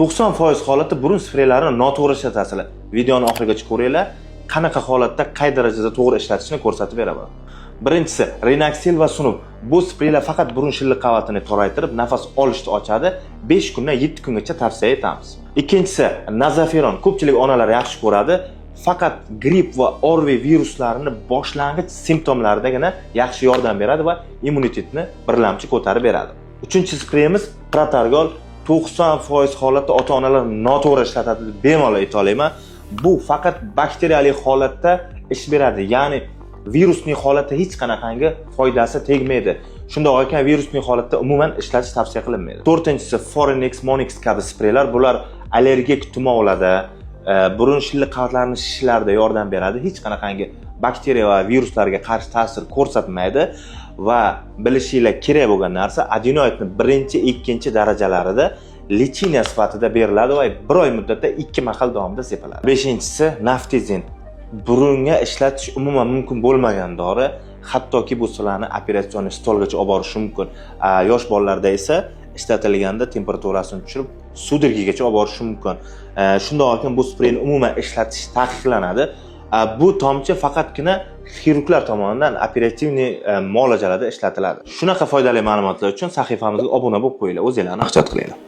90% holatda burun spreylarini noto'g'ri ishlatasizlar. Videoni oxirigacha ko'ringlar. Qanaqa holatda qay darajada to'g'ri ishlatishni ko'rsatib beraman. Birinchisi, Renaxil va Sunub. Bu spreylar faqat burun shilliq qavatini toraytirib, nafas olishni ochadi. 5 kundan 7 kungacha tavsiya etamiz. Ikkinchisi, Nazaferon. Ko'pchilik onalar yaxshi ko'radi. Faqat gripp va ORV viruslarini boshlang'ich simptomlaridagina yaxshi yordam beradi va immunitetni birlamchi ko'tarib beradi. Uchinchi spreyimiz Protargol. 90% holatda ota-onalar noto'g'ri ishlatadi deb bemalol ayta olaman. Bu faqat bakteriyali holatda ish beradi. Ya'ni virusli holatda hech qanaqangi foydasi tegmaydi. Shundoq ekan, virusli holatda umuman ishlatish tavsiya qilinmaydi. To'rtinchisi Forenex, Monix kabi spreylar. Bular allergik tumovlarda, burun shilliq qavatlarini shishlarida yordam beradi. Hech qanaqangi bakteriya va viruslarga qarshi ta'sir ko'rsatmaydi va bilishinglar kerak bo'lgan narsa, adenoidni birinchi, ikkinchi darajalarida lechiniya sifatida beriladi va 1 oy muddatda 2 mahal davomida sepiladi. Beshinchisi Naftizin. Burunga ishlatish umuman mumkin bo'lmagan dori, hattoki bu sizlarni operatsion stolgacha olib borishi mumkin. Yosh bolalarda esa ishlatilganda temperaturasini tushirib, sudirgigacha olib borishi mumkin. Shundoq ekan, bu spreyni umuman ishlatish taqiqlanadi. Bu tomchi faqatgina xirurglar tomonidan operativniy muolajalarda ishlatiladi. Shunaqa foydali ma'lumotlar uchun sahifamizga obuna bo'lib qo'yinglar, o'zingizlarni hisobot qilinglar.